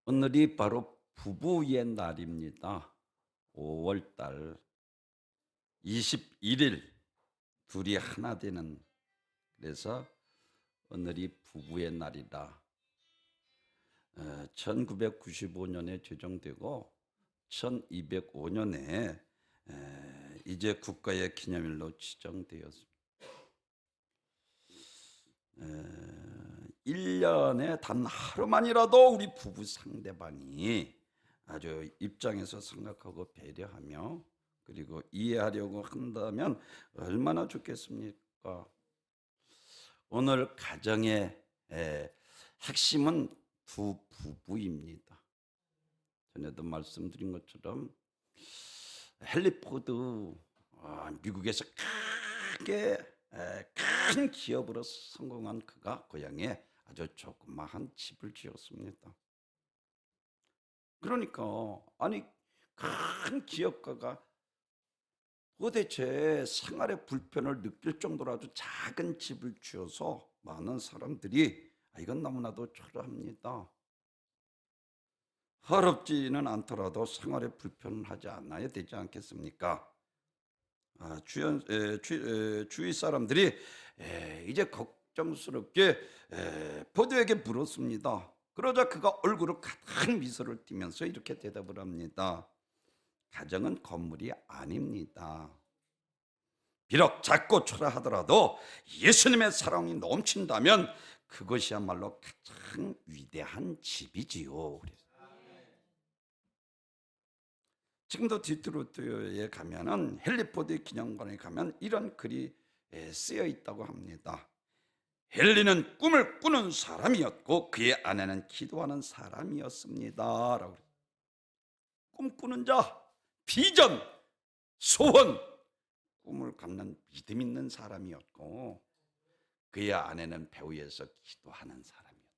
오늘이 바로 부부의 날입니다. 5월달 21일 둘이 하나 되는, 그래서 오늘이 부부의 날이다. 1995년에 제정되고 1205년에 이제 국가의 기념일로 지정되었습니다. 1년에 단 하루만이라도 우리 부부 상대방이 아주 입장에서 생각하고 배려하며 그리고 이해하려고 한다면 얼마나 좋겠습니까? 오늘 가정의 핵심은 두 부부입니다. 전에도 말씀드린 것처럼 헨리 포드, 미국에서 크게 큰 기업으로 성공한 그가 고향에 아주 조그마한 집을 지었습니다. 그러니까 아니, 큰 기업가가 도대체 생활의 불편을 느낄 정도로 아주 작은 집을 지어서 많은 사람들이 이건 너무나도 초라합니다. 어렵지는 않더라도 생활의 불편을 하지 않아야 되지 않겠습니까? 주위 사람들이 이제 걱정스럽게 포도에게 물었습니다. 그러자 그가 얼굴을 가득 미소를 띠면서 이렇게 대답을 합니다. 가정은 건물이 아닙니다. 비록 작고 초라하더라도 예수님의 사랑이 넘친다면 그것이야말로 가장 위대한 집이지요. 지금도 디트로트에 가면은 헨리 포드 기념관에 가면 이런 글이 쓰여 있다고 합니다. 헨리는 꿈을 꾸는 사람이었고 그의 아내는 기도하는 사람이었습니다라고. 꿈꾸는 자, 비전, 소원, 꿈을 갖는 믿음 있는 사람이었고 그의 아내는 배후에서 기도하는 사람이었다.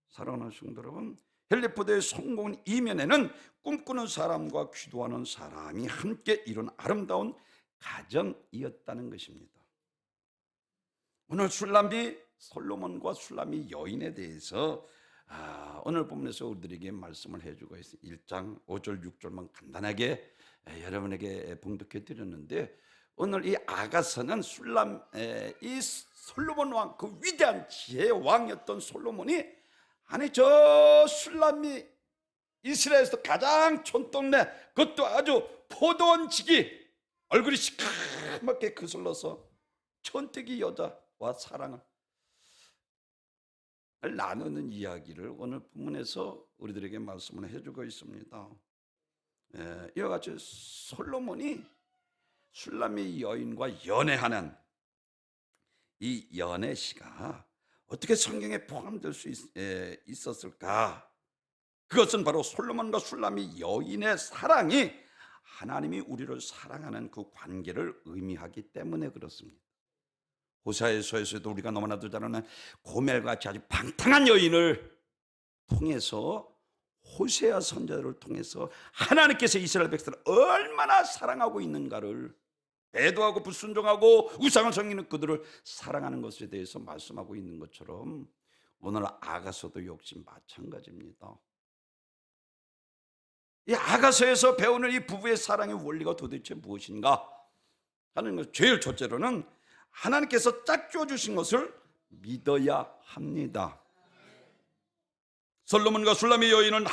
사랑하는 성도 여러분, 헨리 포드의 성공 이면에는 꿈꾸는 사람과 기도하는 사람이 함께 이룬 아름다운 가정이었다는 것입니다. 오늘 술람비 솔로몬과 술람이 여인에 대해서 오늘 본문에서 우리들에게 말씀을 해주고 있습니다. 1장 5절 6절만 간단하게 여러분에게 봉독해 드렸는데, 오늘 이 아가서는 이 솔로몬 왕, 그 위대한 지혜의 왕이었던 솔로몬이, 아니 저 술람이 이스라엘에서 가장 촌동네, 그것도 아주 포도원 지기, 얼굴이 시커멓게 그슬러서 촌뜨기 여자와 사랑을 나누는 이야기를 오늘 본문에서 우리들에게 말씀을 해주고 있습니다. 이와 같이 솔로몬이 술람의 여인과 연애하는 이 연애시가 어떻게 성경에 포함될 수 있었을까? 그것은 바로 솔로몬과 술람의 여인의 사랑이 하나님이 우리를 사랑하는 그 관계를 의미하기 때문에 그렇습니다. 호세아서에서도 우리가 너무나도 잘 아는 고멜같이 아주 방탕한 여인을 통해서, 호세아 선지자를 통해서 하나님께서 이스라엘 백성을 얼마나 사랑하고 있는가를, 배도하고 불순종하고 우상을 섬기는 그들을 사랑하는 것에 대해서 말씀하고 있는 것처럼 오늘 아가서도 역시 마찬가지입니다. 이 아가서에서 배우는 이 부부의 사랑의 원리가 도대체 무엇인가 하는 것, 제일 첫째로는 하나님께서 짝줘 주신 것을 믿어야 합니다. 솔로몬과 술람의 여인은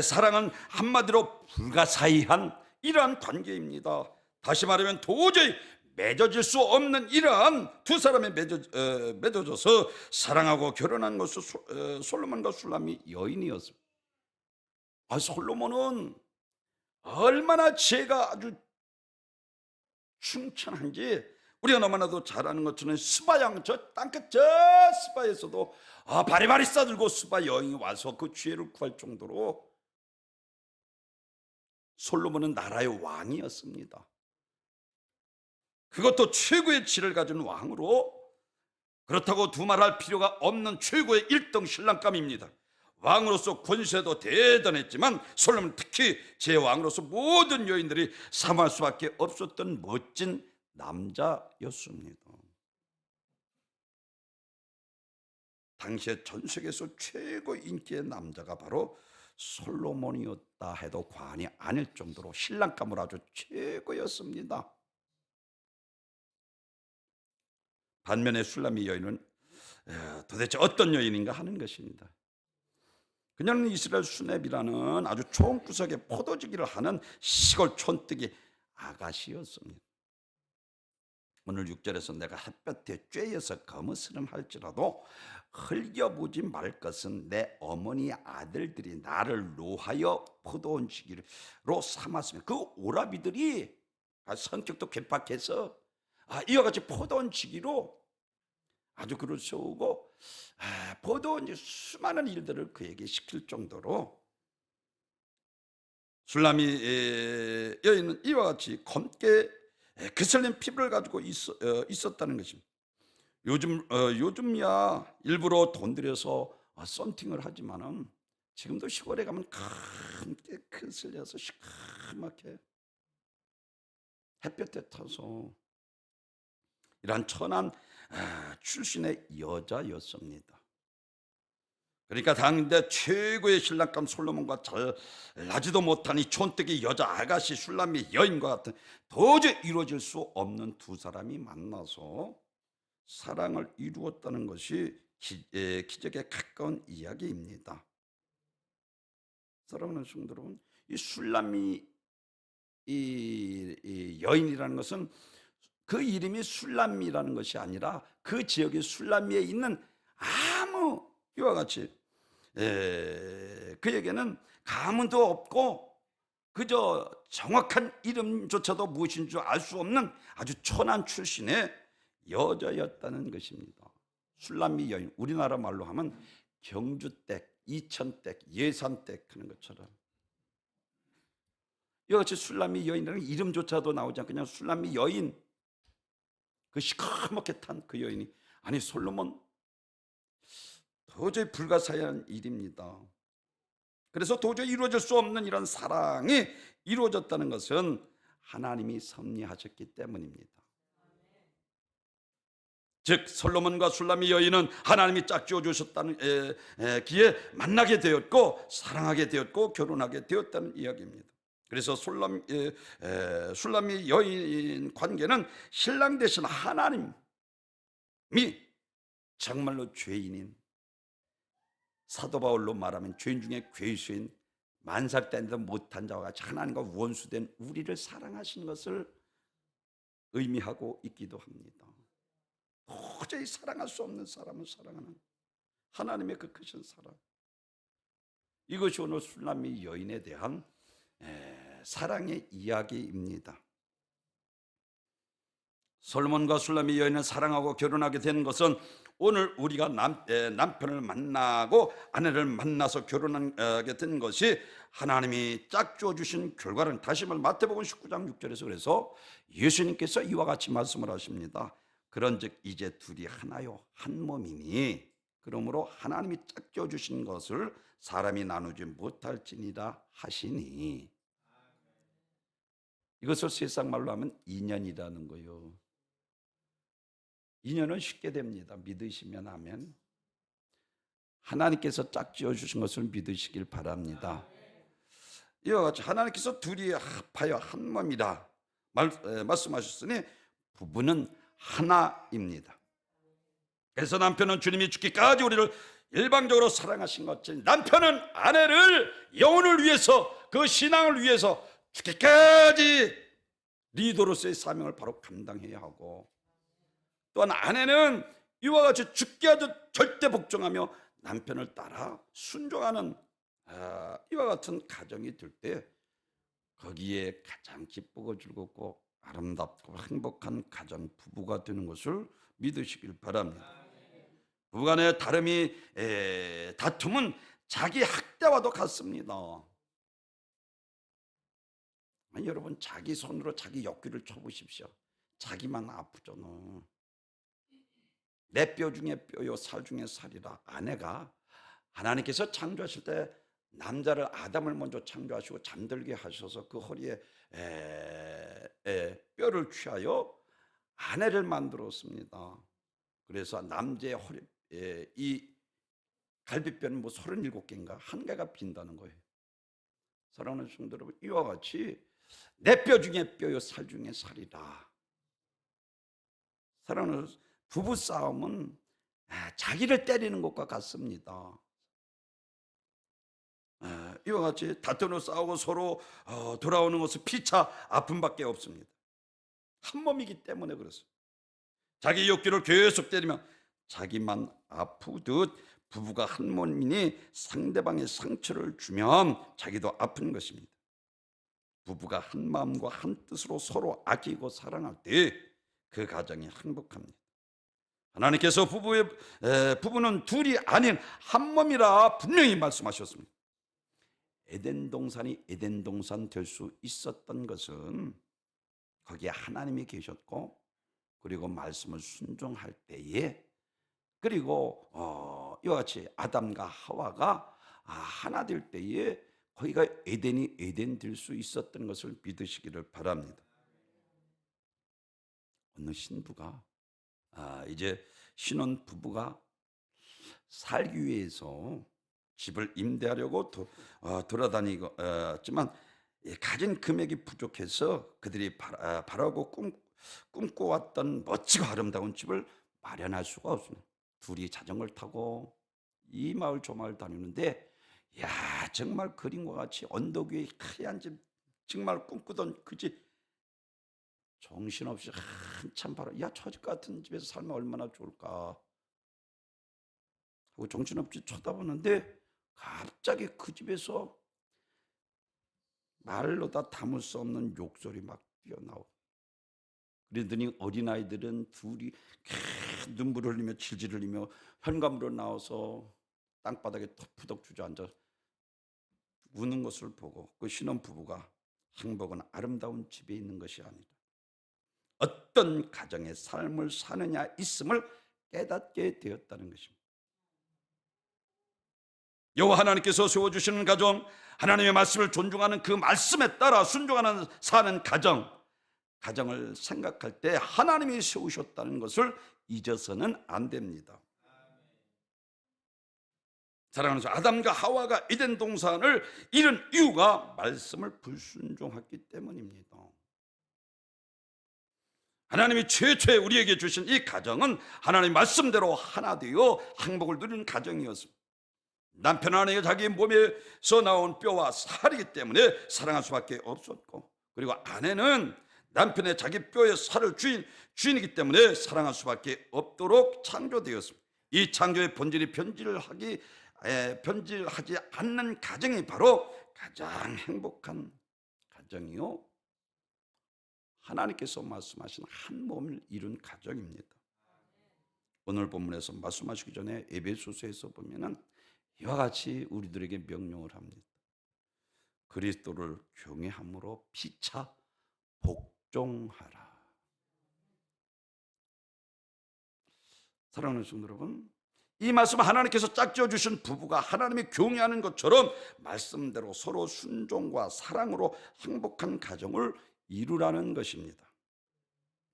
사랑은 한마디로 불가사의한 이러한 관계입니다. 다시 말하면 도저히 맺어질 수 없는 이러한 두 사람이 맺어져서 사랑하고 결혼한 것은 솔로몬과 술람의 여인이었습니다. 솔로몬은 얼마나 지혜가 아주 충천한지 우리가 너무나도 잘 아는 것처럼 스바양, 저 땅끝 저 스바에서도 바리바리 싸들고 스바 여인이 와서 그 지혜를 구할 정도로 솔로몬은 나라의 왕이었습니다. 그것도 최고의 지혜를 가진 왕으로, 그렇다고 두말할 필요가 없는 최고의 1등 신랑감입니다. 왕으로서 권세도 대단했지만 솔로몬은 특히 제 왕으로서 모든 여인들이 사모할 수밖에 없었던 멋진 남자였습니다. 당시에 전 세계에서 최고 인기의 남자가 바로 솔로몬이었다 해도 과언이 아닐 정도로 신랑감을 아주 최고였습니다. 반면에 술람미 여인은 도대체 어떤 여인인가 하는 것입니다. 그녀는 이스라엘 수냅이라는 아주 총구석에 포도주기를 하는 시골 촌뜨기 아가씨였습니다. 오늘 6절에서 내가 햇볕에 쬐여서 거무스름할지라도 흘겨보지 말 것은 내 어머니 아들들이 나를 노하여 포도원지기로 삼았으면, 그 오라비들이 성격도 괴팍해서 이와 같이 포도원지기로 아주 그를 세우고 포도원지 수많은 일들을 그에게 시킬 정도로 술람미 여인은 이와 같이 검게 그슬린 피부를 가지고 있었다는 것입니다. 요즘야 일부러 돈 들여서 썬팅을 하지만은 지금도 시골에 가면 검게 그슬려서 시커멓게 햇볕에 타서 이러한 천한 출신의 여자였습니다. 그러니까 당대 최고의 신랑감 솔로몬과 잘 나지도 못한 이 촌뜨기 여자 아가씨 술람미 여인과 같은 도저히 이루어질 수 없는 두 사람이 만나서 사랑을 이루었다는 것이 기적에 가까운 이야기입니다. 사랑하는 성도 여러분, 이 술람미 이 여인이라는 것은 그 이름이 술람미라는 것이 아니라 그 지역의 술람미에 있는 아무 이와 같이 그에게는 가문도 없고 그저 정확한 이름조차도 무엇인 줄 알 수 없는 아주 천한 출신의 여자였다는 것입니다. 술람미 여인, 우리나라 말로 하면 경주댁, 이천댁, 예산댁 하는 것처럼 이와 같이 술람미 여인이라는 이름조차도 나오지 않고 그냥 술람미 여인, 그 시커멓게 탄 그 여인이, 아니 솔로몬 도저히 불가사의한 일입니다. 그래서 도저히 이루어질 수 없는 이런 사랑이 이루어졌다는 것은 하나님이 섭리하셨기 때문입니다. 즉 솔로몬과 술람미 여인은 하나님이 짝지어 주셨다는 기에 만나게 되었고 사랑하게 되었고 결혼하게 되었다는 이야기입니다. 그래서 술람미 여인 관계는 신랑 대신 하나님이 정말로 죄인인, 사도 바울로 말하면 죄인 중에 괴수인, 만삭되지도 못한 자와 같이 하나님과 원수된 우리를 사랑하신 것을 의미하고 있기도 합니다. 도저히 사랑할 수 없는 사람을 사랑하는 하나님의 그 크신 사랑, 이것이 오늘 술람미 여인에 대한 사랑의 이야기입니다. 솔로몬과 술람미 여인을 사랑하고 결혼하게 된 것은 오늘 우리가 남편을 만나고 아내를 만나서 결혼하게 된 것이 하나님이 짝주어 주신 결과는, 다시 말 마태복음 19장 6절에서 그래서 예수님께서 이와 같이 말씀을 하십니다. 그런즉 이제 둘이 하나요 한 몸이니 그러므로 하나님이 짝지어 주신 것을 사람이 나누지 못할지니라 하시니, 이것을 세상 말로 하면 인연이라는 거예요. 인연은 쉽게 됩니다. 믿으시면 하면. 하나님께서 짝지어 주신 것을 믿으시길 바랍니다. 이와 같이 하나님께서 둘이 합하여 한 몸이라 말씀하셨으니 부부는 하나입니다. 그래서 남편은 주님이 죽기까지 우리를 일방적으로 사랑하신 것처럼 남편은 아내를 영혼을 위해서, 그 신앙을 위해서 죽기까지 리더로서의 사명을 바로 감당해야 하고, 또한 아내는 이와 같이 죽기까지 절대 복종하며 남편을 따라 순종하는 이와 같은 가정이 될 때 거기에 가장 기쁘고 즐겁고 아름답고 행복한 가정 부부가 되는 것을 믿으시길 바랍니다. 부부간의 다툼은 자기 학대와도 같습니다. 아니, 여러분 자기 손으로 자기 옆구리를 쳐보십시오. 자기만 아프잖아. 내 뼈 중에 뼈요 살 중에 살이라. 아내가 하나님께서 창조하실 때 남자를 아담을 먼저 창조하시고 잠들게 하셔서 그 허리에 뼈를 취하여 아내를 만들었습니다. 그래서 남자의 허리 이 갈비뼈는 뭐 37개인가 한 개가 빈다는 거예요. 사랑하는 성도 여러분, 이와 같이 내 뼈 중에 뼈요 살 중에 살이라. 사랑하는 부부 싸움은 자기를 때리는 것과 같습니다. 이와 같이 다투고 싸우고 서로 돌아오는 것은 피차 아픔밖에 없습니다. 한 몸이기 때문에 그렇습니다. 자기 욕구를 계속 때리면 자기만 아프듯 부부가 한 몸이니 상대방의 상처를 주면 자기도 아픈 것입니다. 부부가 한 마음과 한 뜻으로 서로 아끼고 사랑할 때 그 가정이 행복합니다. 하나님께서 부부는 둘이 아닌 한 몸이라 분명히 말씀하셨습니다. 에덴 동산이 에덴 동산 될 수 있었던 것은 거기에 하나님이 계셨고, 그리고 말씀을 순종할 때에, 그리고 이와 같이 아담과 하와가 하나 될 때에 거기가 에덴이 에덴 될 수 있었던 것을 믿으시기를 바랍니다. 어느 신부가 이제 신혼 부부가 살기 위해서 집을 임대하려고 돌아다니지만 가진 금액이 부족해서 그들이 바라고 꿈꿔왔던 멋지고 아름다운 집을 마련할 수가 없습니다. 둘이 자전거를 타고 이 마을 저 마을 다니는데, 야, 정말 그림과 같이 언덕 위에 하얀 집, 정말 꿈꾸던 그 집, 정신없이 한참 바라, 야, 저 집 같은 집에서 살면 얼마나 좋을까 하고 정신없이 쳐다보는데, 갑자기 그 집에서 말로 다 담을 수 없는 욕설이 막 뛰어나오고, 그러더니 어린아이들은 둘이 눈물을 흘리며 질질 흘리며 현관으로 나와서 땅바닥에 터푸덕 주저앉아 우는 것을 보고, 그 신혼부부가 행복은 아름다운 집에 있는 것이 아니라 어떤 가정의 삶을 사느냐 있음을 깨닫게 되었다는 것입니다. 여호와 하나님께서 세워주시는 가정, 하나님의 말씀을 존중하는 그 말씀에 따라 순종하는 사는 가정을 생각할 때 하나님이 세우셨다는 것을 잊어서는 안 됩니다. 사랑하는 아담과 하와가 에덴 동산을 잃은 이유가 말씀을 불순종했기 때문입니다. 하나님이 최초에 우리에게 주신 이 가정은 하나님 말씀대로 하나 되어 행복을 누리는 가정이었습니다. 남편 아내가 자기 몸에서 나온 뼈와 살이기 때문에 사랑할 수밖에 없었고, 그리고 아내는 남편의 자기 뼈의 살을 주인이기 때문에 사랑할 수밖에 없도록 창조되었습니다. 이 창조의 본질이 변질하지 않는 가정이 바로 가장 행복한 가정이요, 하나님께서 말씀하신 한 몸을 이룬 가정입니다. 오늘 본문에서 말씀하시기 전에 에베소서에서 보면은 이와 같이 우리들에게 명령을 합니다. 그리스도를 경외함으로 피차 복종하라. 사랑하는 성도 여러분, 이 말씀은 하나님께서 짝지어 주신 부부가 하나님이 경외하는 것처럼 말씀대로 서로 순종과 사랑으로 행복한 가정을 이루라는 것입니다.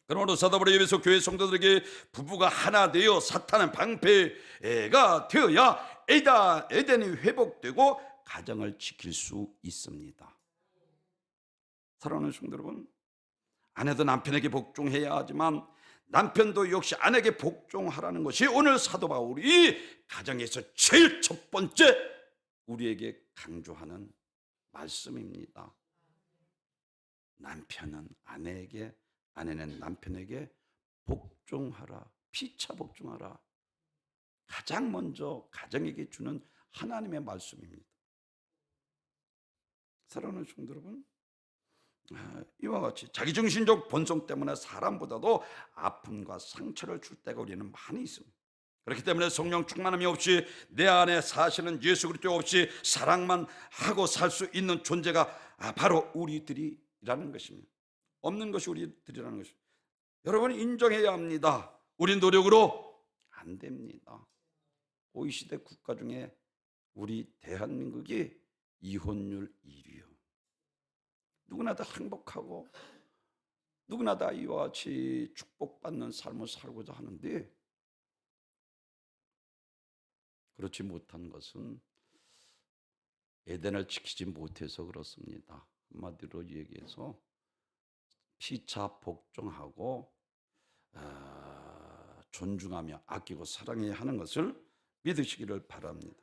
그러므로 사도바울이 에베소 교회 성도들에게 부부가 하나 되어 사탄은 방패가 되어야 에덴이 회복되고 가정을 지킬 수 있습니다. 사랑하는 성도 여러분, 아내도 남편에게 복종해야 하지만 남편도 역시 아내에게 복종하라는 것이 오늘 사도 바울이 가정에서 제일 첫 번째 우리에게 강조하는 말씀입니다. 남편은 아내에게, 아내는 남편에게 복종하라, 피차 복종하라. 가장 먼저 가정에게 주는 하나님의 말씀입니다. 사랑하는 성도 여러분, 이와 같이 자기중심적 본성 때문에 사람보다도 아픔과 상처를 줄 때가 우리는 많이 있습니다. 그렇기 때문에 성령 충만함이 없이 내 안에 사시는 예수 그리스도 없이 사랑만 하고 살 수 있는 존재가 바로 우리들이라는 것입니다. 없는 것이 우리들이라는 것입니다. 여러분이 인정해야 합니다. 우리 노력으로 안 됩니다. OECD 국가 중에 우리 대한민국이 이혼율 1위요. 누구나 다 행복하고 누구나 다 이와 같이 축복받는 삶을 살고자 하는데 그렇지 못한 것은 에덴을 지키지 못해서 그렇습니다. 한마디로 얘기해서 피차 복종하고 존중하며 아끼고 사랑해야 하는 것을 믿으시기를 바랍니다.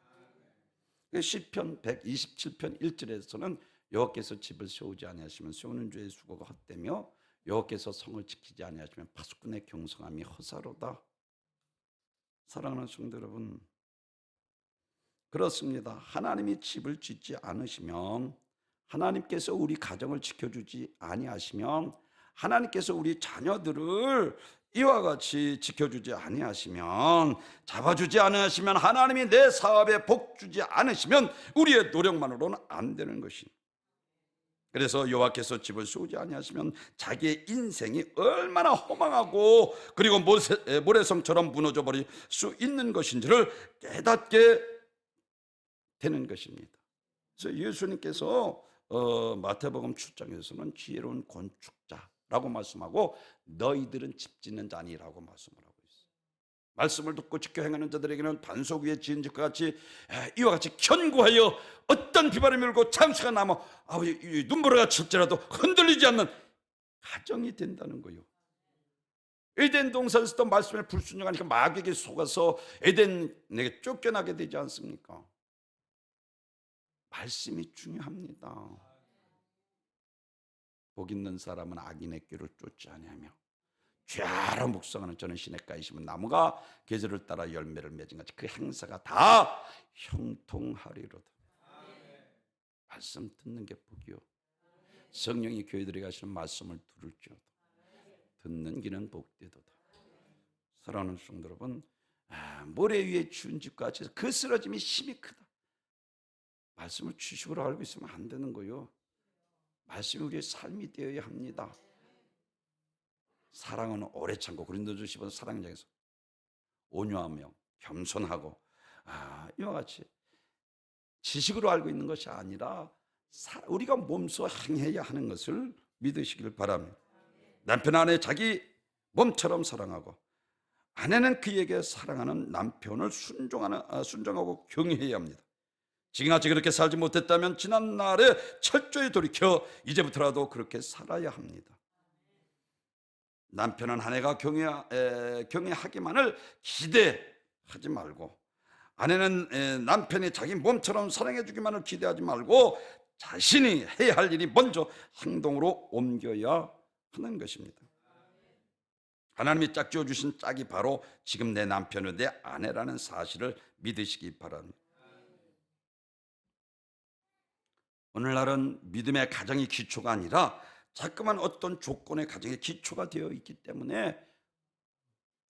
시편 127편 1절에서는 여호와께서 집을 세우지 아니하시면 세우는 주의 수고가 헛되며 여호와께서 성을 지키지 아니하시면 파수꾼의 경성함이 허사로다. 사랑하는 성도 여러분, 그렇습니다. 하나님이 집을 짓지 않으시면, 하나님께서 우리 가정을 지켜주지 아니하시면, 하나님께서 우리 자녀들을 이와 같이 지켜주지 아니하시면, 잡아주지 않으시면, 하나님이 내 사업에 복 주지 않으시면 우리의 노력만으로는 안 되는 것입니다. 그래서 여호와께서 집을 세우지 아니하시면 자기의 인생이 얼마나 허망하고 그리고 모래성처럼 무너져 버릴 수 있는 것인지를 깨닫게 되는 것입니다. 그래서 예수님께서 마태복음 7장에서는 지혜로운 건축자라고 말씀하고 너희들은 집 짓는 자니라고 말씀을 하고 있어요. 말씀을 듣고 지켜 행하는 자들에게는 반석 위에 지은 집과 같이 이와 같이 견고하여 어떤 비바람이 불고 창수가 나며 눈보라가 칠지라도 흔들리지 않는 가정이 된다는 거예요. 에덴 동산에서도 말씀에 불순종하니까 마귀에게 속아서 에덴에게 쫓겨나게 되지 않습니까? 말씀이 중요합니다. 복 있는 사람은 악인의 꾀를 쫓지 아니하며 죄하러 묵상하는 저는 시냇가에 심은 나무가 계절을 따라 열매를 맺은 같이 그 행사가 다 형통하리로다. 말씀 듣는 게 복이요, 성령이 교회 들어가시는 말씀을 들을지어다 듣는 기는 복되도다. 사랑하는 성도 여러분, 모래 위에 지은 집과 같이 그 쓰러짐이 힘이 크다. 말씀을 지식으로 알고 있으면 안 되는 거요. 말씀이 우리의 삶이 되어야 합니다. 사랑은 오래 참고, 고린도전서 10번 사랑장에서 온유하며 겸손하고 이와 같이 지식으로 알고 있는 것이 아니라 우리가 몸소 행해야 하는 것을 믿으시길 바랍니다. 남편 아내 자기 몸처럼 사랑하고 아내는 그에게 사랑하는 남편을 순종하고 경외해야 합니다. 지금같이 그렇게 살지 못했다면 지난날에 철저히 돌이켜 이제부터라도 그렇게 살아야 합니다. 남편은 아내가 경외하기만을 기대하지 말고, 아내는 남편이 자기 몸처럼 사랑해 주기만을 기대하지 말고 자신이 해야 할 일이 먼저 행동으로 옮겨야 하는 것입니다. 하나님이 짝지어 주신 짝이 바로 지금 내 남편은 내 아내라는 사실을 믿으시기 바랍니다. 오늘날은 믿음의 가정이 기초가 아니라 자꾸만 어떤 조건의 가정의 기초가 되어 있기 때문에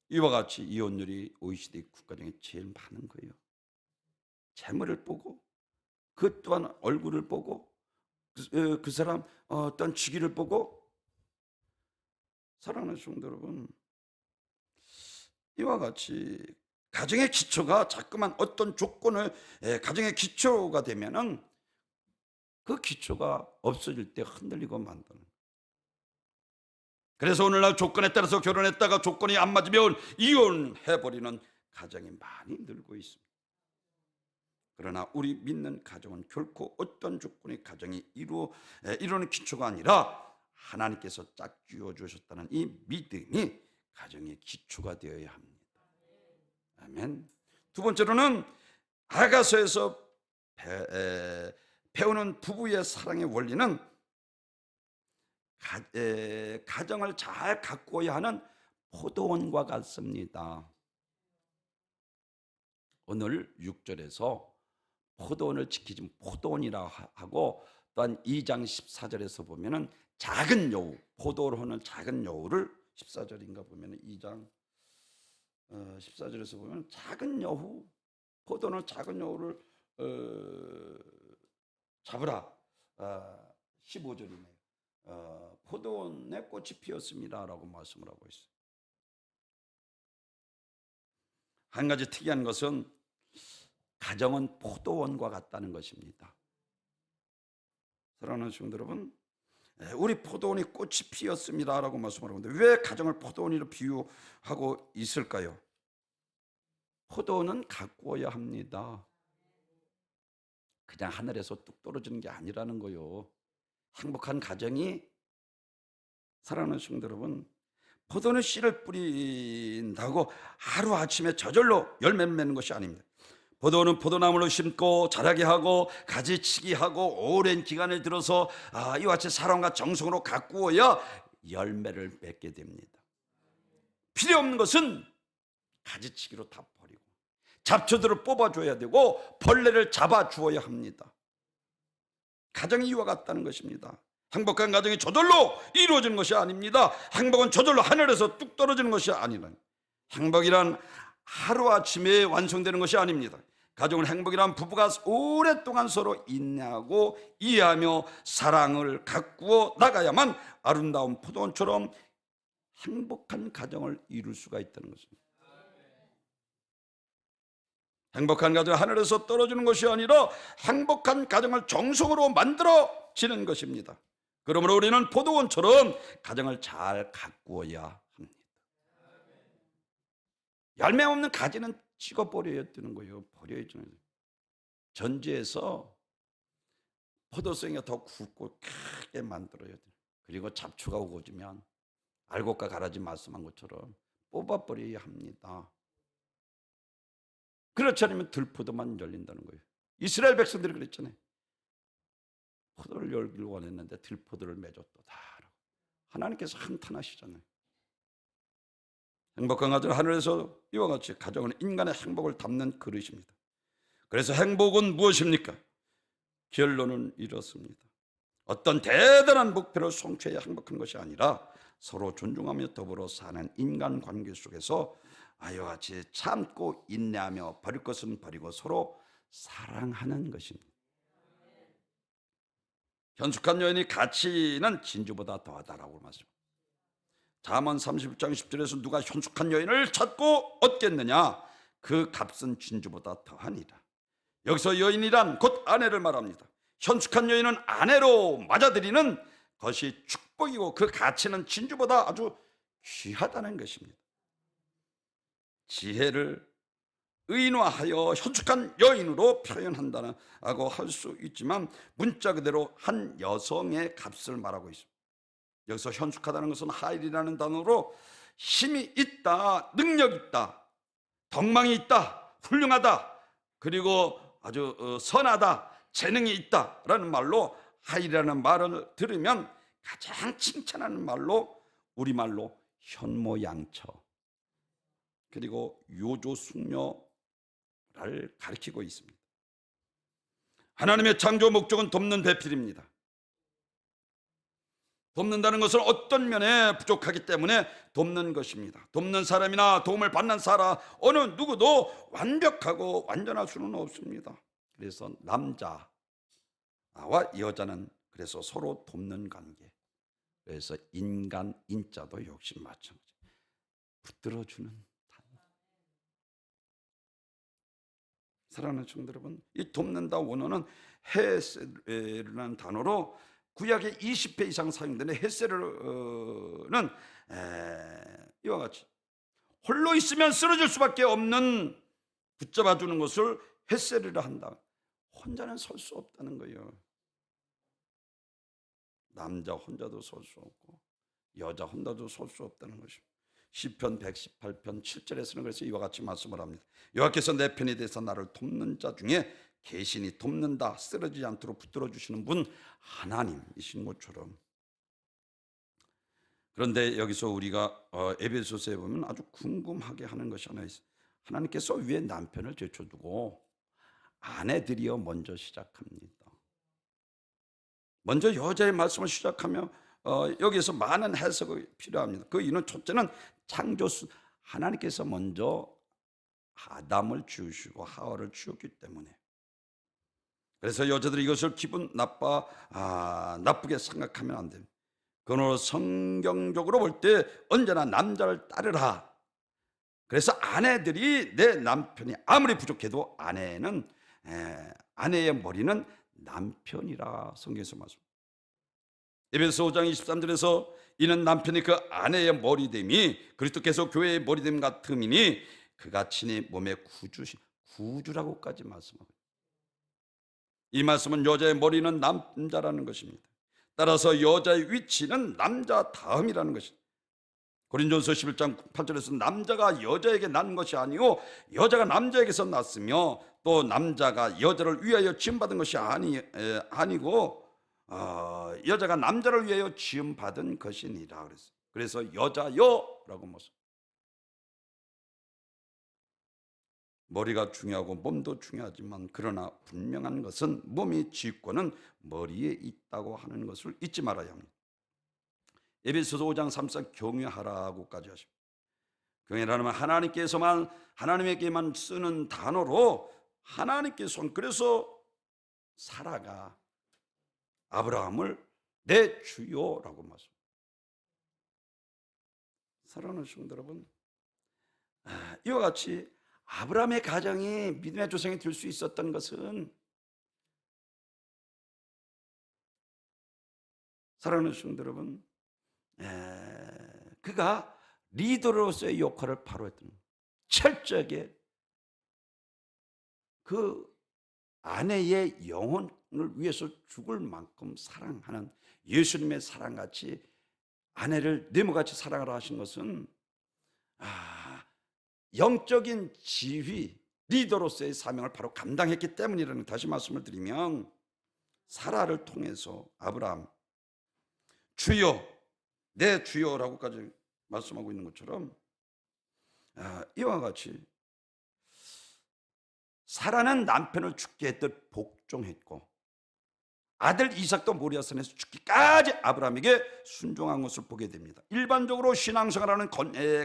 이와 같이 이혼율이 OECD 국가 중에 제일 많은 거예요. 재물을 보고, 그 또한 얼굴을 보고, 그 사람 어떤 직위를 보고. 사랑하는 성도 여러분, 이와 같이 가정의 기초가 자꾸만 어떤 조건을 가정의 기초가 되면은 그 기초가 없어질 때 흔들리고 만드는. 그래서 오늘날 조건에 따라서 결혼했다가 조건이 안 맞으면 이혼해버리는 가정이 많이 늘고 있습니다. 그러나 우리 믿는 가정은 결코 어떤 조건의 가정이 이루는 기초가 아니라 하나님께서 짝지어 주셨다는 이 믿음이 가정의 기초가 되어야 합니다. 아멘. 두 번째로는 아가서에서 배우는 부부의 사랑의 원리는 가정을 잘 가꾸어야 하는 포도원과 같습니다. 오늘 6절에서 포도원을 지키지 포도원이라 하고, 또한 2장 14절에서 보면은 작은 여우, 포도원을 작은 여우를 14절인가 보면은 2장 14절에서 보면 작은 여우, 포도원을 작은 여우를 잡으라. 15절이네요. 포도원에 꽃이 피었습니다라고 말씀을 하고 있어요. 한 가지 특이한 것은 가정은 포도원과 같다는 것입니다. 사랑하는 성도 여러분, 우리 포도원이 꽃이 피었습니다라고 말씀을 하는데 왜 가정을 포도원으로 비유하고 있을까요? 포도는 가꾸어야 합니다. 그냥 하늘에서 뚝 떨어지는 게 아니라는 거요. 행복한 가정이, 사랑하는 성도 여러분, 포도는 씨를 뿌린다고 하루아침에 저절로 열매 맺는 것이 아닙니다. 포도는 포도나무를 심고 자라게 하고 가지치기 하고 오랜 기간을 들어서 이와 같이 사랑과 정성으로 가꾸어야 열매를 맺게 됩니다. 필요 없는 것은 가지치기로 다 버리고 잡초들을 뽑아줘야 되고 벌레를 잡아주어야 합니다. 가정이 이와 같다는 것입니다. 행복한 가정이 저절로 이루어지는 것이 아닙니다. 행복은 저절로 하늘에서 뚝 떨어지는 것이 아니라, 행복이란 하루아침에 완성되는 것이 아닙니다. 가정은 행복이란 부부가 오랫동안 서로 인내하고 이해하며 사랑을 가꾸어 나가야만 아름다운 포도원처럼 행복한 가정을 이룰 수가 있다는 것입니다. 행복한 가정은 하늘에서 떨어지는 것이 아니라 행복한 가정을 정성으로 만들어지는 것입니다. 그러므로 우리는 포도원처럼 가정을 잘 가꾸어야 합니다. 열매 없는 가지는 찍어버려야 되는 거예요. 버려야죠. 전지에서 포도송이가 더 굵고 크게 만들어야 돼요. 그리고 잡초가 우거지면 알곡과 가라지 말씀한 것처럼 뽑아버려야 합니다. 그렇지 않으면 들포도만 열린다는 거예요. 이스라엘 백성들이 그랬잖아요. 포도를 열기를 원했는데 들포도를 맺었도다. 하나님께서 한탄하시잖아요. 행복한 가정은 하늘에서 이와 같이 가정은 인간의 행복을 담는 그릇입니다. 그래서 행복은 무엇입니까? 결론은 이렇습니다. 어떤 대단한 목표를 성취해야 행복한 것이 아니라 서로 존중하며 더불어 사는 인간관계 속에서 이와 같이 참고 인내하며 버릴 것은 버리고 서로 사랑하는 것입니다. 현숙한 여인의 가치는 진주보다 더하다라고 말씀합니다. 잠언 31장 10절에서 누가 현숙한 여인을 찾고 얻겠느냐? 그 값은 진주보다 더하니라. 여기서 여인이란 곧 아내를 말합니다. 현숙한 여인은 아내로 맞아들이는 것이 축복이고 그 가치는 진주보다 아주 귀하다는 것입니다. 지혜를 의인화하여 현숙한 여인으로 표현한다고 할 수 있지만 문자 그대로 한 여성의 값을 말하고 있습니다. 여기서 현숙하다는 것은 하일이라는 단어로 힘이 있다, 능력 있다, 덕망이 있다, 훌륭하다, 그리고 아주 선하다, 재능이 있다라는 말로 하일이라는 말을 들으면 가장 칭찬하는 말로 우리말로 현모양처 그리고 요조숙녀를 가리키고 있습니다. 하나님의 창조 목적은 돕는 배필입니다. 돕는다는 것은 어떤 면에 부족하기 때문에 돕는 것입니다. 돕는 사람이나 도움을 받는 사람 어느 누구도 완벽하고 완전할 수는 없습니다. 그래서 남자와 여자는 그래서 서로 돕는 관계. 그래서 인간 인자도 역시 마찬가지. 붙들어주는 단계. 사랑하는 청취자 여러분, 이 돕는다 원어는 헤세르라는 단어로 구약에 20회 이상 사용되는 헤세르는 이와 같이 홀로 있으면 쓰러질 수밖에 없는 붙잡아주는 것을 헤세르라 한다. 혼자는 설 수 없다는 거예요. 남자 혼자도 설 수 없고 여자 혼자도 설 수 없다는 것입니다. 시편 118편 7절에서는 그래서 이와 같이 말씀을 합니다. 여호와께서 내 편이 되사 나를 돕는 자 중에 계신이 돕는다, 쓰러지지 않도록 붙들어 주시는 분 하나님이신 것처럼. 그런데 여기서 우리가 에베소서에 보면 아주 궁금하게 하는 것이 하나 있어요. 하나님께서 위에 남편을 제쳐두고 아내들이여 먼저 시작합니다. 먼저 여자의 말씀을 시작하며 여기에서 많은 해석이 필요합니다. 그 이유는 첫째는 창조수 하나님께서 먼저 아담을 지으시고 하와를 지었기 때문에. 그래서 여자들이 이것을 기분 나쁘게 생각하면 안 됩니다. 그러나 성경적으로 볼 때 언제나 남자를 따르라. 그래서 아내들이 내 남편이 아무리 부족해도 아내의 머리는 남편이라 성경에서 말씀합니다. 에베소 5장 23절에서 이는 남편이 그 아내의 머리됨이 그리스도께서 교회의 머리됨 같음이니 그가 친히 몸의 구주라고까지 말씀하고, 이 말씀은 여자의 머리는 남자라는 것입니다. 따라서 여자의 위치는 남자 다음이라는 것입니다. 고린도전서 11장 8절에서 남자가 여자에게 낳은 것이 아니요 여자가 남자에게서 낳았으며 또 남자가 여자를 위하여 지음받은 것이 아니고 여자가 남자를 위하여 지음받은 것이니라 그랬어요. 그래서 여자여라고 말씀. 머리가 중요하고 몸도 중요하지만 그러나 분명한 것은 몸이 지휘권은 머리에 있다고 하는 것을 잊지 말아야 합니다. 에베소서 5장 3절 경외하라고까지 하십니다. 경외라는 하나님께서만 하나님에게만 쓰는 단어로 하나님께서, 그래서 사라가 아브라함을 내 주요라고 말씀합니다. 사랑하는 성도 여러분, 이와 같이 아브라함의 가정이 믿음의 조상이 될 수 있었던 것은, 사랑하는 성도 여러분, 그가 리더로서의 역할을 바로 했던 거예요. 철저하게 그 아내의 영혼을 위해서 죽을 만큼 사랑하는 예수님의 사랑같이 아내를 네모같이 사랑하라 하신 것은 영적인 지휘, 리더로서의 사명을 바로 감당했기 때문이라는, 다시 말씀을 드리면 사라를 통해서 아브라함 주여 내 주여라고까지 말씀하고 있는 것처럼 이와 같이 사라는 남편을 죽게 했듯 복종했고 아들 이삭도 모리아산에서 죽기까지 아브라함에게 순종한 것을 보게 됩니다. 일반적으로 신앙생활하는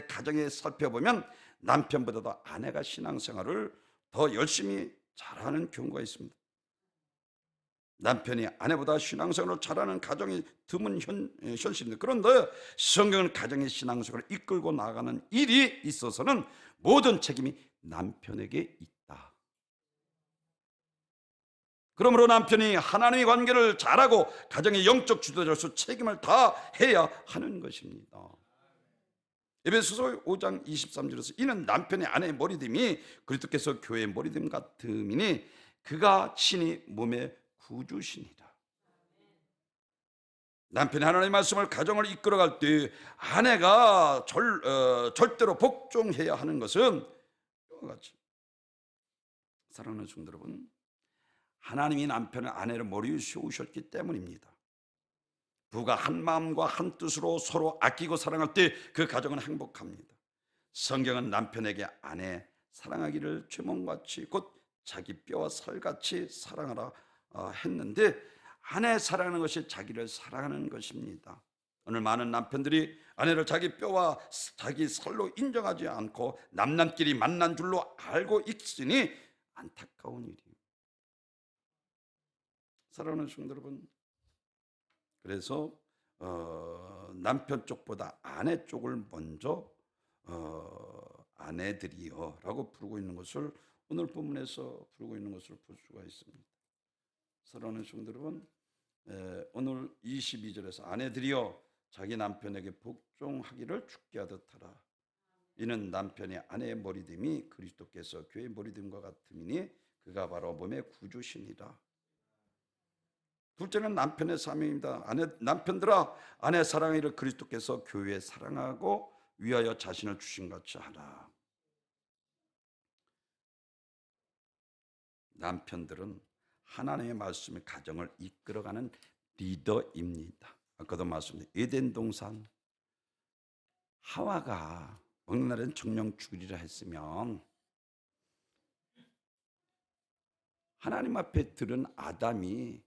가정에 살펴보면 남편보다도 아내가 신앙생활을 더 열심히 잘하는 경우가 있습니다. 남편이 아내보다 신앙생활을 잘하는 가정이 드문 현실입니다. 그런데 성경은 가정의 신앙생활을 이끌고 나가는 일이 있어서는 모든 책임이 남편에게 있다. 그러므로 남편이 하나님의 관계를 잘하고 가정의 영적 주도자로서 책임을 다해야 하는 것입니다. 에베소서 5장 23절에서 이는 남편이 아내의 머리됨이 그리스도께서 교회의 머리됨 같음이니 그가 친히 몸의 구주시니라. 남편이 하나님의 말씀을 가정을 이끌어갈 때 아내가 절대로 복종해야 하는 것은 이와 같이, 사랑하는 성도 여러분, 하나님이 남편을 아내를 머리 위에 세우셨기 때문입니다. 부가 한 마음과 한 뜻으로 서로 아끼고 사랑할 때 그 가정은 행복합니다. 성경은 남편에게 아내 사랑하기를 제 몸같이 곧 자기 뼈와 살같이 사랑하라 했는데, 아내 사랑하는 것이 자기를 사랑하는 것입니다. 오늘 많은 남편들이 아내를 자기 뼈와 자기 살로 인정하지 않고 남남끼리 만난 줄로 알고 있으니 안타까운 일이에요. 사랑하는 성도 여러분, 그래서 남편 쪽보다 아내 쪽을 먼저 아내들이여 라고 부르고 있는 것을, 오늘 본문에서 부르고 있는 것을 볼 수가 있습니다. 사랑하는 성도 여러분, 오늘 22절에서 아내들이여 자기 남편에게 복종하기를 죽게 하듯 하라. 이는 남편이 아내의 머리됨이 그리스도께서 교회의 머리됨과 같음이니 그가 바로 몸의 구주시니라. 둘째는 남편의 사명입니다. 남편들아 아내 사랑하기를 그리스도께서 교회에 사랑하고 위하여 자신을 주신 같이 하라. 남편들은 하나님의 말씀의 가정을 이끌어가는 리더입니다. 아까도 말씀드린 에덴 동산, 하와가 먹는 날엔 정령 죽으리라 했으면 하나님 앞에 들은 아담이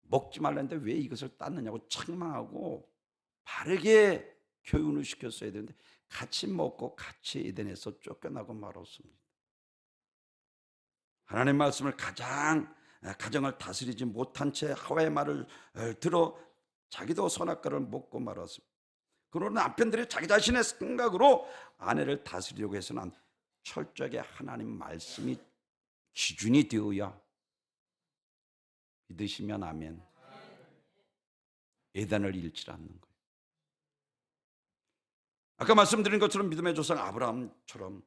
먹지 말라는데 왜 이것을 땄느냐고 책망하고 바르게 교훈을 시켰어야 되는데 같이 먹고 같이 에덴에서 쫓겨나고 말았습니다. 하나님의 말씀을 가정을 다스리지 못한 채 하와의 말을 들어 자기도 선악과를 먹고 말았습니다. 그러나 남편들이 자기 자신의 생각으로 아내를 다스리려고 해서는 철저하게 하나님 말씀이 기준이 되어야, 믿으시면 아멘, 에덴을 잃지 않는 거예요. 아까 말씀드린 것처럼 믿음의 조상 아브라함처럼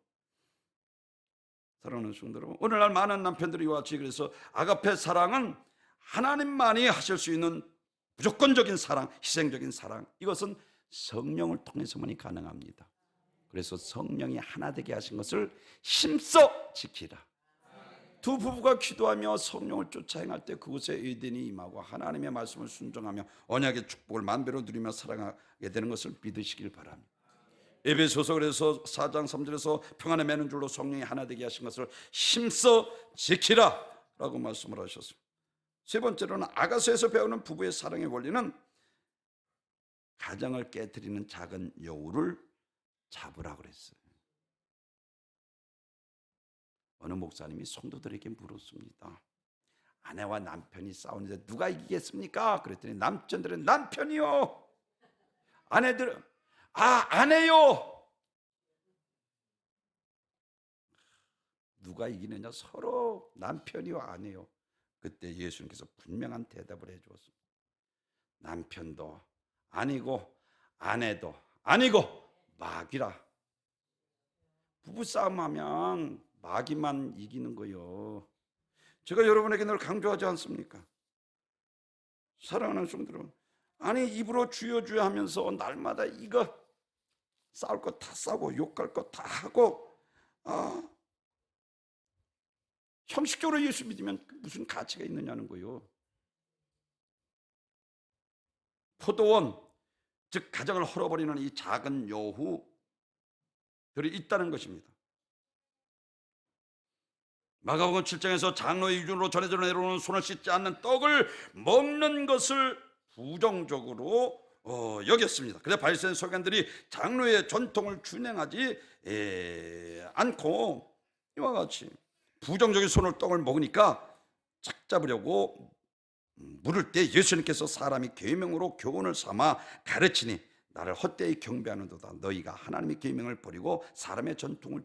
사랑하는 성도 여러분, 오늘날 많은 남편들이 이와 같이 그래서 아가페 사랑은 하나님만이 하실 수 있는 무조건적인 사랑, 희생적인 사랑, 이것은 성령을 통해서만이 가능합니다. 그래서 성령이 하나 되게 하신 것을 힘써 지키라. 두 부부가 기도하며 성령을 쫓아 행할 때 그곳에 에덴이 임하고 하나님의 말씀을 순종하며 언약의 축복을 만배로 누리며 살아가게 되는 것을 믿으시길 바랍니다. 에베소서 그래서 4장 3절에서 평안에 매는 줄로 성령이 하나 되게 하신 것을 힘써 지키라 라고 말씀을 하셨습니다. 세 번째로는 아가서에서 배우는 부부의 사랑의 원리는 가정을 깨트리는 작은 여우를 잡으라 그랬어요. 어느 목사님이 성도들에게 물었습니다. 아내와 남편이 싸우는데 누가 이기겠습니까? 그랬더니 남편들은 남편이요, 아내들은 아내요. 누가 이기느냐? 서로 남편이요 아내요. 그때 예수님께서 분명한 대답을 해주었습니다. 남편도 아니고 아내도 아니고 마귀라. 부부싸움하면 마귀만 이기는 거요. 제가 여러분에게 늘 강조하지 않습니까? 사랑하는 성도 여러분, 아니 입으로 주여 주여 하면서 날마다 이거 싸울 거 다 싸고 욕할 거 다 하고 형식적으로 예수 믿으면 무슨 가치가 있느냐는 거요. 포도원, 즉 가정을 헐어버리는 이 작은 여우들이 있다는 것입니다. 마가복음 7장에서 장로의 기준으로 전해져 내려오는 손을 씻지 않는 떡을 먹는 것을 부정적으로 여겼습니다. 그래서 바리새인 서기관들이 장로의 전통을 준행하지 않고 이와 같이 부정적인 손을 떡을 먹으니까 착잡으려고 물을 때 예수님께서 사람이 계명으로 교훈을 삼아 가르치니 나를 헛되이 경배하는도다. 너희가 하나님의 계명을 버리고 사람의 전통을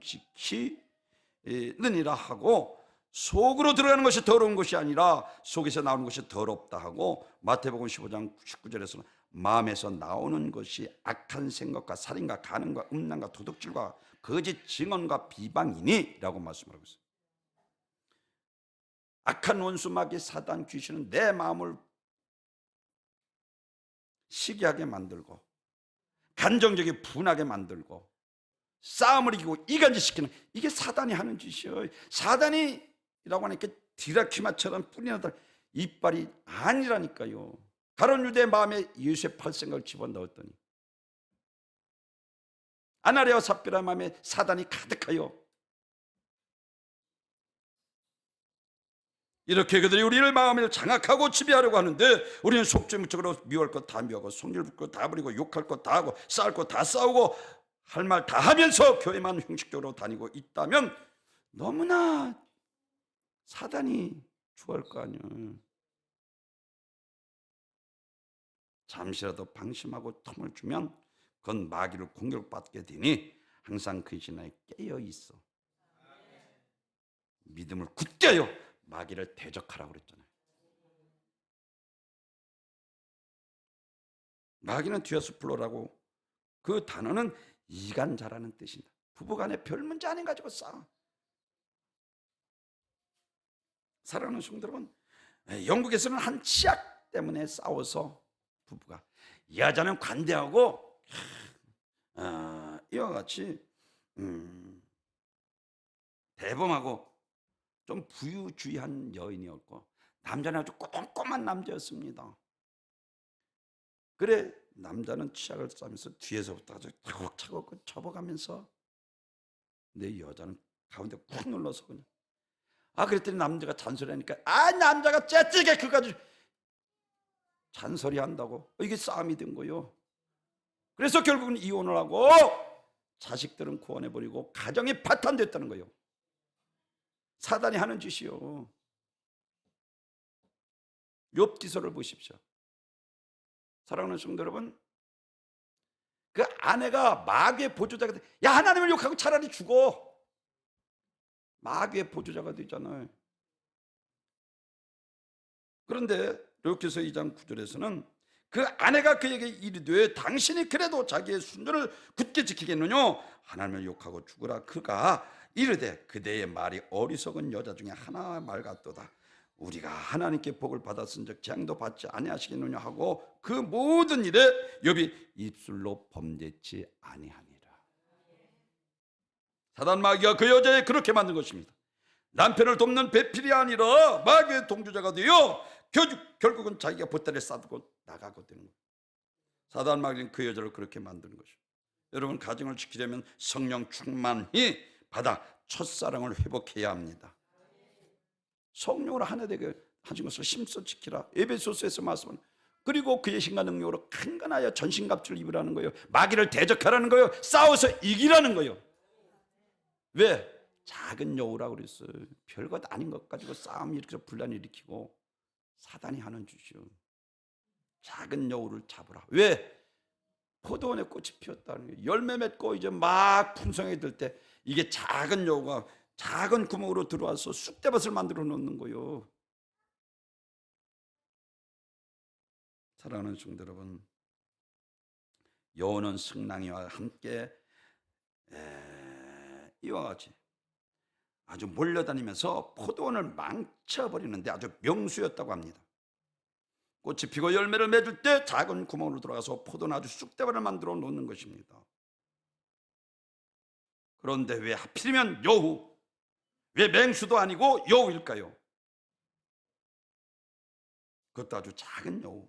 지키느니라 하고, 속으로 들어가는 것이 더러운 것이 아니라 속에서 나오는 것이 더럽다 하고, 마태복음 15장 19절에서는 마음에서 나오는 것이 악한 생각과 살인과 간음과 음란과 도둑질과 거짓 증언과 비방이니 라고 말씀하고 있어요. 악한 원수 마귀 사단 귀신은 내 마음을 시기하게 만들고 감정적이 분하게 만들고 싸움을 이기고 이간질시키는, 이게 사단이 하는 짓이에요. 사단이라고 하니까 디라키마처럼 뿌리나다 이빨이 아니라니까요. 가룟 유대의 마음에 예수의 팔생각을 집어넣었더니 아나리아와 삽비라의 마음에 사단이 가득하여 이렇게 그들이 우리를 마음을 장악하고 지배하려고 하는데, 우리는 속죄무책으로 미워할 것 다 미워하고 성질 부릴 것 다 부리고 욕할 것 다 하고 싸울 것 다 싸우고 할 말 다 하면서 교회만 형식적으로 다니고 있다면 너무나 사단이 좋아할 거 아니에요. 잠시라도 방심하고 틈을 주면 그건 마귀를 공격받게 되니 항상 그 신앙에 깨어 있어. 믿음을 굳게 하여 마귀를 대적하라고 그랬잖아요. 마귀는 뒤에서 불러라고, 그 단어는 이간자라는 뜻입니다. 부부간에 별 문제 아닌 가지고 싸워. 사랑하는 성도 여러분, 영국에서는 한 치약 때문에 싸워서 부부가, 여자는 관대하고 이와 같이 대범하고 좀 부유주의한 여인이었고, 남자는 아주 꼼꼼한 남자였습니다. 그래 남자는 치약을 싸면서 뒤에서부터 아주 차곡차곡 접어가면서, 내 여자는 가운데 쿡 눌러서 그냥 그랬더니 남자가 잔소리하니까 남자가 째찌게 그까지 잔소리한다고 이게 싸움이 된 거요. 그래서 결국은 이혼을 하고 자식들은 구원해버리고 가정이 파탄됐다는 거예요. 사단이 하는 짓이요. 욥기서를 보십시오. 사랑하는 성도 여러분, 그 아내가 마귀의 보조자가 돼. 야, 하나님을 욕하고 차라리 죽어. 마귀의 보조자가 되잖아요. 그런데 욥기서 2장 9절에서는 그 아내가 그에게 이르되 당신이 그래도 자기의 순전을 굳게 지키겠느냐? 하나님을 욕하고 죽으라. 그가 이르되 그대의 말이 어리석은 여자 중에 하나의 말 같도다. 우리가 하나님께 복을 받았은즉 재앙도 받지 아니하시겠느냐 하고 그 모든 일에 욥이 입술로 범죄치 아니하니라. 사단 마귀가 그 여자에 그렇게 만든 것입니다. 남편을 돕는 배필이 아니라 마귀의 동조자가 되어 결국은 자기가 보따리에 싸두고 나가게 되는 거예요. 사단 마귀는 그 여자를 그렇게 만드는 것이죠. 여러분, 가정을 지키려면 성령 충만히 받아 첫사랑을 회복해야 합니다. 성령으로 하나 되게 하신 것을 힘써 지키라. 에베소서에서 말씀은 그리고 그의 신과 능력으로 강건하여 전신갑주를 입으라는 거예요. 마귀를 대적하라는 거예요. 싸워서 이기라는 거예요. 왜? 작은 여우라고 그랬어요. 별것 아닌 것 가지고 싸움 일으켜서 분란을 일으키고 사단이 하는 짓이요. 작은 여우를 잡으라. 왜? 포도원에 꽃이 피었다는 거예요. 열매 맺고 이제 막 풍성해 들 때 이게 작은 여우가 작은 구멍으로 들어와서 쑥대밭을 만들어 놓는 거예요. 사랑하는 성도 여러분, 여우는 승랑이와 함께 이와 같이 아주 몰려다니면서 포도원을 망쳐버리는데 아주 명수였다고 합니다. 꽃이 피고 열매를 맺을 때 작은 구멍으로 들어가서 포도는 아주 쑥대밭을 만들어 놓는 것입니다. 그런데 왜 하필이면 여우, 왜 맹수도 아니고 여우일까요? 그것도 아주 작은 여우.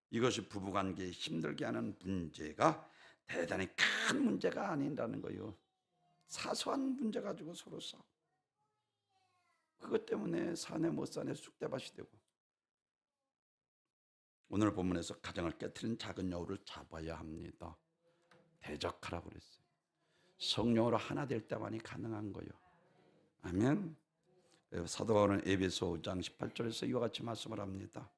이것이 부부관계에 힘들게 하는 문제가 대단히 큰 문제가 아니라는 거예요. 사소한 문제 가지고 서로 싸워. 그것 때문에 사내 못 사내 쑥대밭이 되고. 오늘 본문에서 가정을 깨트린 작은 여우를 잡아야 합니다. 대적하라고 그랬어요. 성령으로 하나 될 때만이 가능한 거예요. 아멘. 사도 바울은 에베소 5장 18절에서 이와 같이 말씀을 합니다.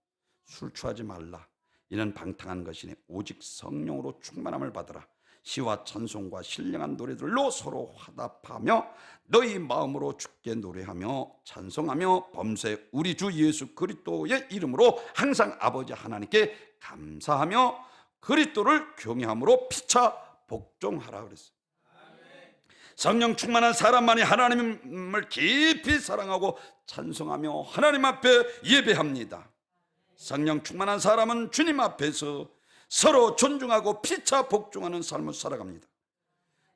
술 취하지 말라. 이는 방탕한 것이니 오직 성령으로 충만함을 받으라. 시와 찬송과 신령한 노래들로 서로 화답하며 너희 마음으로 주께 노래하며 찬송하며 범세 우리 주 예수 그리스도의 이름으로 항상 아버지 하나님께 감사하며 그리스도를 경외함으로 피차 복종하라 그랬어요. 성령 충만한 사람만이 하나님을 깊이 사랑하고 찬송하며 하나님 앞에 예배합니다. 성령 충만한 사람은 주님 앞에서 서로 존중하고 피차 복종하는 삶을 살아갑니다.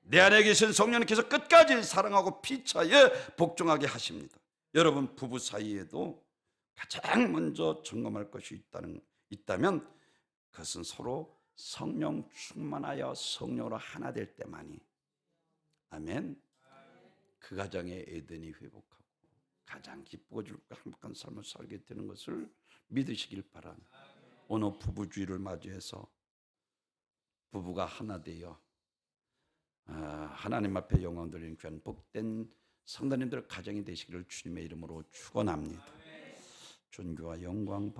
내 안에 계신 성령님께서 끝까지 사랑하고 피차에 복종하게 하십니다. 여러분, 부부 사이에도 가장 먼저 점검할 것이 있다면 그것은 서로 성령 충만하여 성령으로 하나 될 때만이, 아멘, 그 가정의 에덴이 회복하고 가장 기쁘고 즐겁고 행복한 삶을 살게 되는 것을 믿으시길 바랍니다. 오늘 부부주의를 맞이해서 부부가 하나 되어 하나님 앞에 영광 돌리는 귀한 복된 성도님들 가정이 되시기를 주님의 이름으로 축원합니다. 존귀와 영광